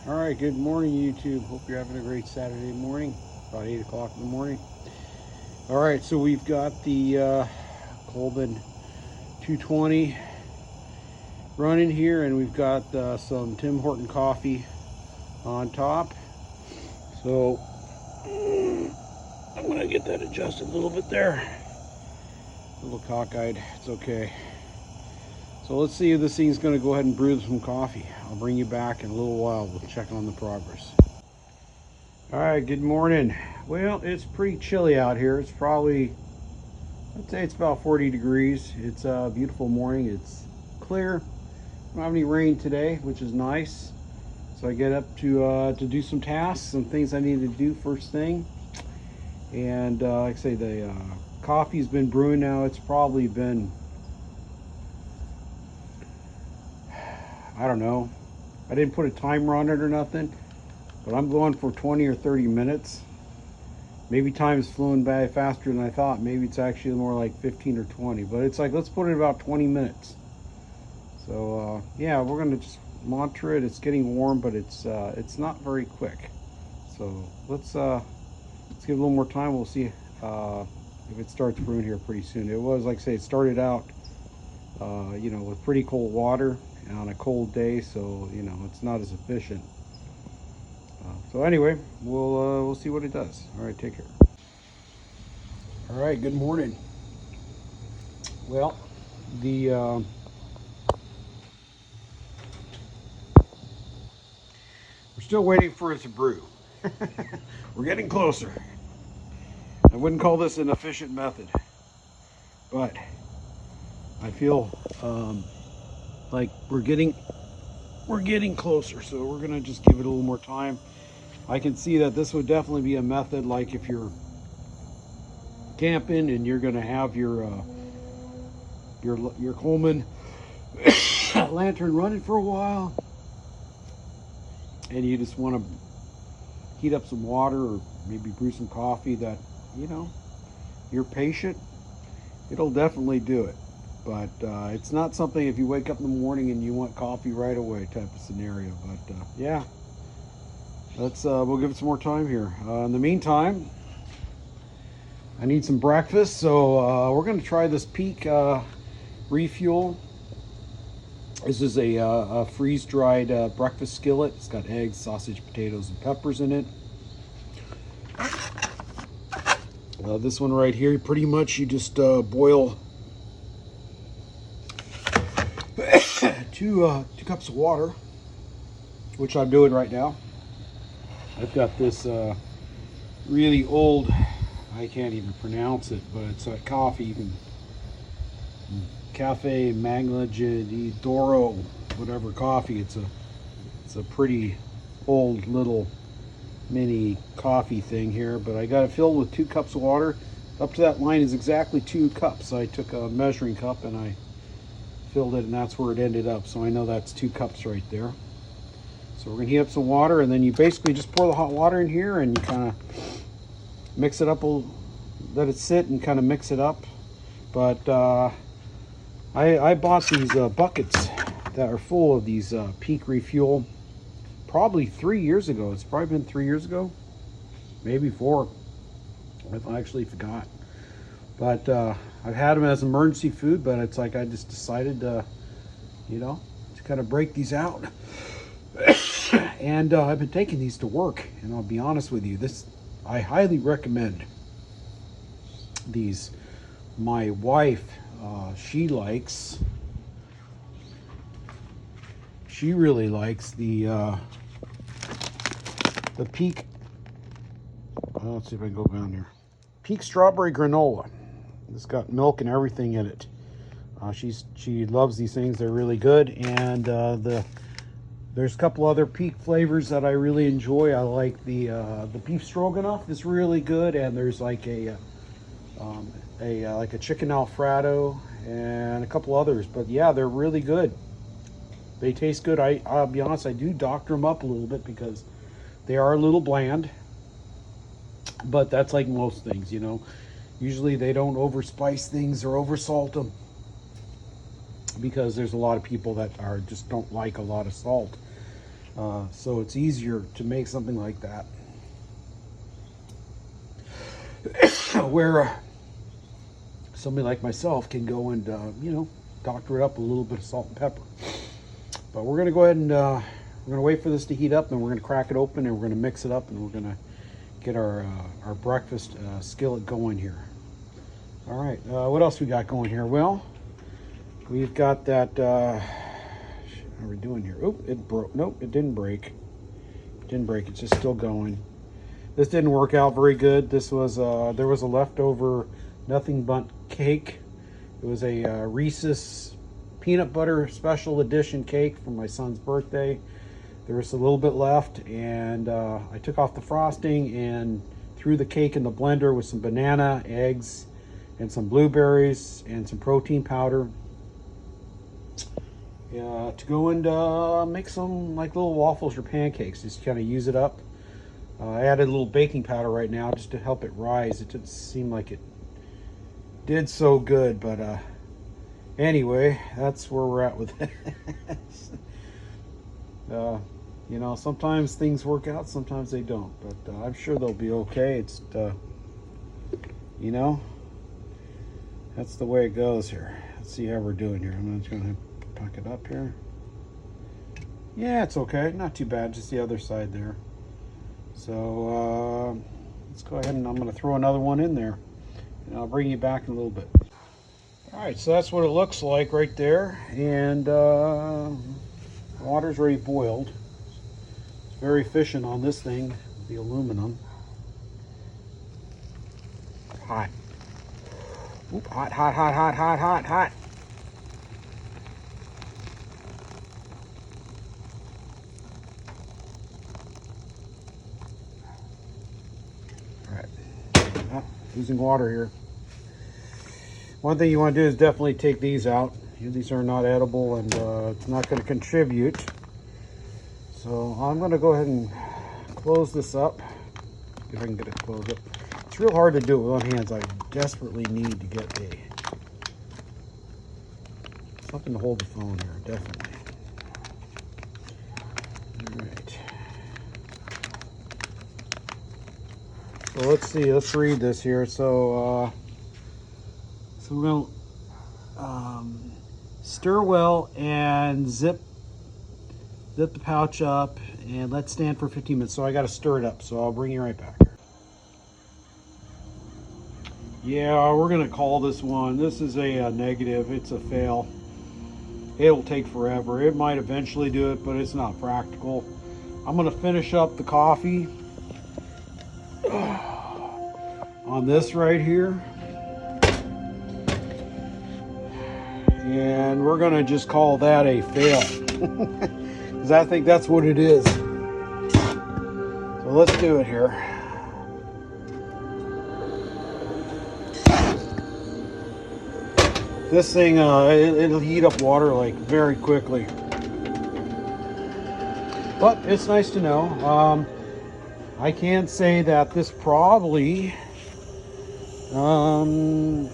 All right, good morning, YouTube. Hope you're having a great Saturday morning, about 8 o'clock in the morning. All right, so we've got the Coleman 220 running here, and we've got some Tim Horton coffee on top. So I'm going to get that adjusted a little bit there. A little cockeyed, it's okay. So let's see if this thing's going to go ahead and brew some coffee. I'll bring you back in a little while. We'll check on the progress. All right, good morning. Well, it's pretty chilly out here. It's probably, I'd say it's about 40 degrees. It's a beautiful morning. It's clear. Don't have any rain today, which is nice. So I get up to do some tasks, some things I need to do first thing. And like I say, the coffee's been brewing now. It's probably been, I don't know. I didn't put a timer on it or nothing, but I'm going for 20 or 30 minutes. Maybe time's flowing by faster than I thought. Maybe it's actually more like 15 or 20, but it's like, let's put it about 20 minutes. So yeah, we're gonna just monitor it. It's getting warm, but it's not very quick. So let's give it a little more time. We'll see if it starts brewing here pretty soon. It was, like I say, it started out you know, with pretty cold water on a cold day, so you know it's not as efficient. So anyway, we'll see what it does. All right, take care. All right, good morning. Well, we're still waiting for it to brew. We're getting closer. I wouldn't call this an efficient method, but I feel like we're getting closer. So we're gonna just give it a little more time. I can see that this would definitely be a method, like if you're camping and you're gonna have your Coleman lantern running for a while, and you just want to heat up some water or maybe brew some coffee that, you know, you're patient, it'll definitely do it. But it's not something if you wake up in the morning and you want coffee right away type of scenario. But yeah, let's we'll give it some more time here. In the meantime, I need some breakfast, so we're going to try this Peak Refuel. This is a freeze-dried breakfast skillet. It's got eggs, sausage, potatoes, and peppers in it. This one right here, pretty much you just boil two cups of water, which I'm doing right now. I've got this really old, I can't even pronounce it, but it's a coffee. You can Cafe Magna di Doro, whatever coffee. It's a pretty old little mini coffee thing here, but I got it filled with 2 cups of water. Up to that line is exactly 2 cups. I took a measuring cup and I filled it, and that's where it ended up. So I know that's 2 cups right there. So we're gonna heat up some water, and then you basically just pour the hot water in here and you kind of mix it up, let it sit and kind of mix it up. But I bought these buckets that are full of these Peak Refuel probably 3 years ago. It's probably been 3 years ago, maybe 4. I actually forgot. But I've had them as emergency food, but it's like I just decided to, you know, to kind of break these out. And I've been taking these to work, and I'll be honest with you, I highly recommend these. My wife, she really likes the Peak. Let's see if I can go down here. Peak Strawberry Granola. It's got milk and everything in it. She loves these things. They're really good. And there's a couple other Peak flavors that I really enjoy. I like the beef stroganoff is really good, and there's like a chicken Alfredo and a couple others. But yeah, they're really good. They taste good. I'll be honest, I do doctor them up a little bit because they are a little bland. But that's like most things, you know. Usually they don't overspice things or oversalt them, because there's a lot of people that just don't like a lot of salt. So it's easier to make something like that. Where somebody like myself can go and, doctor it up with a little bit of salt and pepper. But we're going to go ahead and we're going to wait for this to heat up, and we're going to crack it open, and we're going to mix it up, and we're going to get our breakfast skillet going here. All right, what else we got going here? Well, we've got that, how are we doing here? Oh, it broke. Nope, it didn't break. It didn't break, it's just still going. This didn't work out very good. This was, there was a leftover Nothing Bundt cake. It was a Reese's peanut butter special edition cake from my son's birthday. There was a little bit left, and I took off the frosting and threw the cake in the blender with some banana, eggs, and some blueberries and some protein powder to go and make some like little waffles or pancakes. Just kind of use it up. I added a little baking powder right now just to help it rise. It didn't seem like it did so good, but anyway, that's where we're at with it. Sometimes things work out, sometimes they don't, but I'm sure they'll be okay. It's that's the way it goes here. Let's see how we're doing here. I'm just going to pack it up here. Yeah, it's okay, not too bad, just the other side there. So let's go ahead, and I'm going to throw another one in there, and I'll bring you back in a little bit. All right, so that's what it looks like right there, and water's already boiled. It's very efficient on this thing, the aluminum. Hot. Oop, hot, hot, hot, hot, hot, hot, hot. Losing water here. One thing you want to do is definitely take these out. These are not edible, and it's not going to contribute. So I'm going to go ahead and close this up. See if I can get it closed up. It's real hard to do it with one hand. I desperately need to get something to hold the phone here, definitely. All right. So let's see, let's read this here. So we're going to stir well and zip the pouch up and let stand for 15 minutes. So I got to stir it up, so I'll bring you right back. Yeah, we're going to call this one. This is a negative. It's a fail. It'll take forever. It might eventually do it, but it's not practical. I'm going to finish up the coffee on this right here, and we're gonna just call that a fail because I think that's what it is. So let's do it here. This thing it'll heat up water like very quickly, but it's nice to know. I can say that this probably well,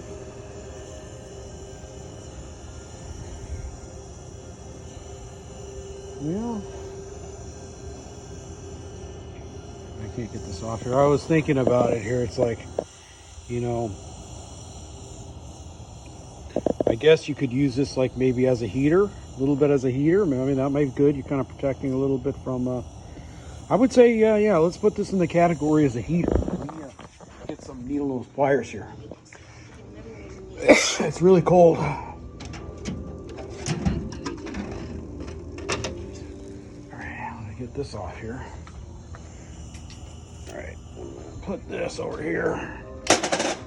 I can't get this off here. I was thinking about it here. It's like, I guess you could use this like maybe as a heater, a little bit as a heater. I mean, that might be good. You're kind of protecting a little bit from, I would say, yeah, let's put this in the category as a heater. Let me get some needle nose pliers here. It's really cold. All right, let me get this off here. All right, put this over here.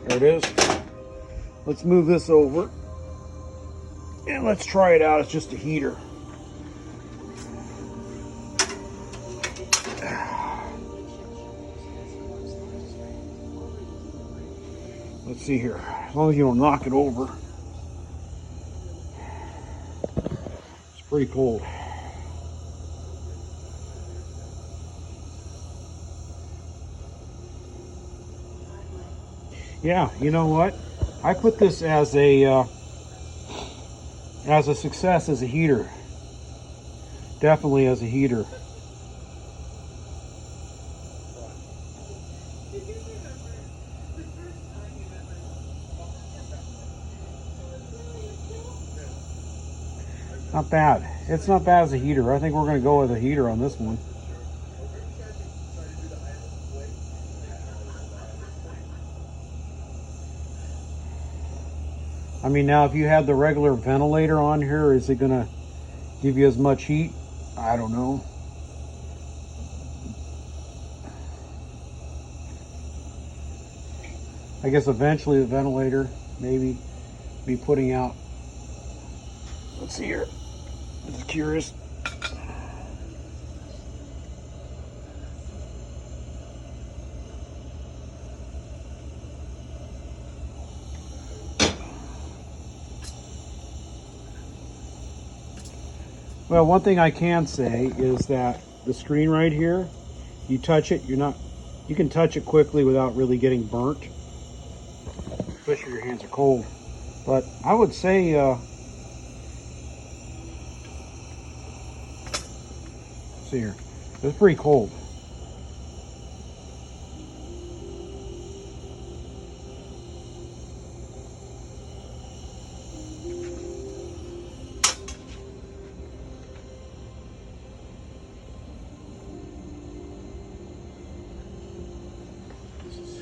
There it is. Let's move this over. And let's try it out. It's just a heater. Let's see here. As long as you don't knock it over. It's pretty cold. Yeah, you know what? I put this as a success as a heater. Definitely as a heater. Not bad. It's not bad as a heater. I think we're going to go with a heater on this one. I mean, now if you had the regular ventilator on here, is it going to give you as much heat? I don't know. I guess eventually the ventilator maybe be putting out. Let's see here. I'm just curious. Well, one thing I can say is that the screen right here, you touch it, you can touch it quickly without really getting burnt, especially if your hands are cold. But I would say, see here, it's pretty cold.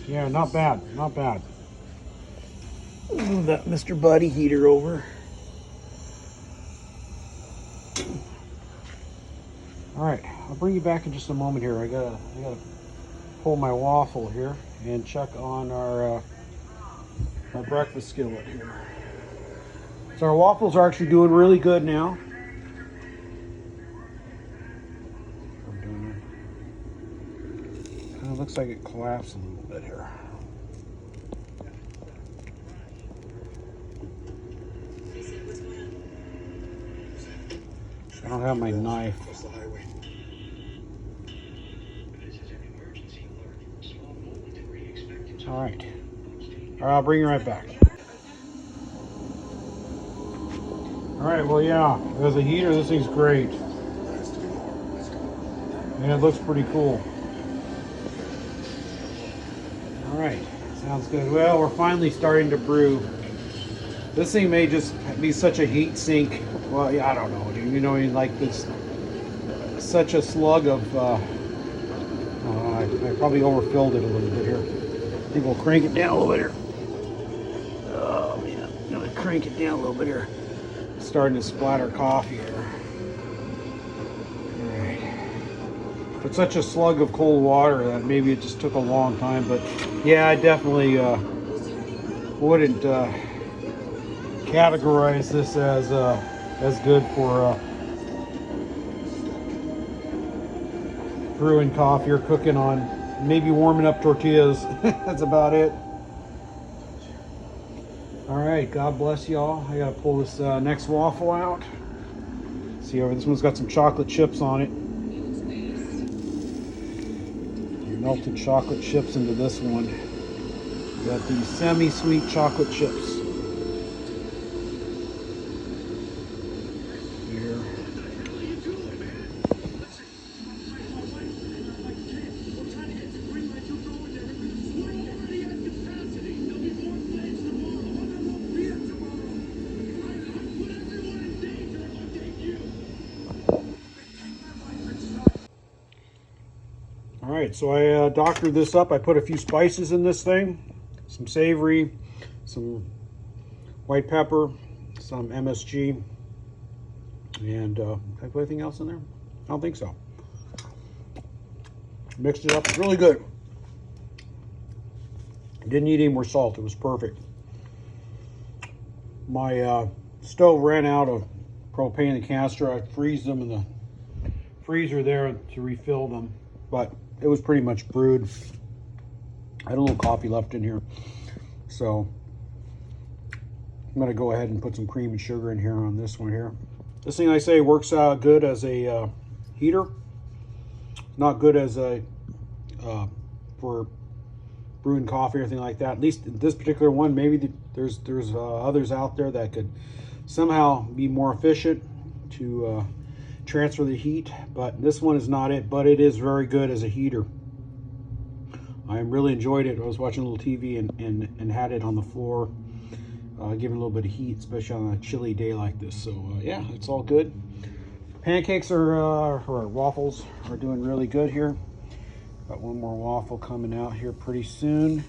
Yeah, not bad, not bad. Move that Mr. Buddy heater over. All right, I'll bring you back in just a moment here. I gotta pull my waffle here and check on our breakfast skillet here. So our waffles are actually doing really good now. Kind of looks like it collapsed a little bit here. I don't have my knife. All right, I'll bring you right back. All right, well, yeah, as a heater, this thing's great. And it looks pretty cool. All right, sounds good. Well, we're finally starting to brew. This thing may just be such a heat sink. Well, yeah, I don't know, dude. You know, like this, such a slug of, I probably overfilled it a little bit here. I think we'll crank it down a little bit here. Oh, man, I'm gonna crank it down a little bit here. It's starting to splatter coffee here. All right. It's such a slug of cold water that maybe it just took a long time, but yeah, I definitely wouldn't categorize this as good for brewing coffee or cooking on. Maybe warming up tortillas. That's about it. All right, God bless y'all. I gotta pull this next waffle out. See over, this one's got some chocolate chips on it. Melted chocolate chips into this one. We got these semi-sweet chocolate chips. Here. All right, so I doctored this up. I put a few spices in this thing, some savory, some white pepper, some MSG, and did I put anything else in there? I don't think so. Mixed it up, it's really good. Didn't need any more salt, it was perfect. My stove ran out of propane and canister. I freeze them in the freezer there to refill them, but it was pretty much brewed. I had a little coffee left in here, so I'm gonna go ahead and put some cream and sugar in here on this one here. This thing, I say, works out good as a heater. Not good as a for brewing coffee or anything like that. At least this particular one. Maybe there's others out there that could somehow be more efficient to transfer the heat, but this one is not it, but it is very good as a heater. I really enjoyed it. I was watching a little TV and had it on the floor, give it a little bit of heat, especially on a chilly day like this. So yeah, it's all good. Pancakes or waffles are doing really good here. Got one more waffle coming out here pretty soon.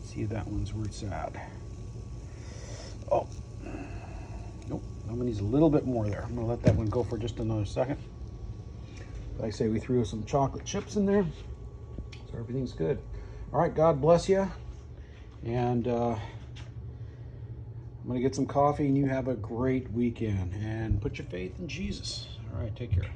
See if that one's where it's at. Oh, nope, that one needs a little bit more there. I'm gonna let that one go for just another second. Like I say, we threw some chocolate chips in there, so everything's good. All right, God bless you, and I'm gonna get some coffee, and you have a great weekend, and put your faith in Jesus. All right, take care.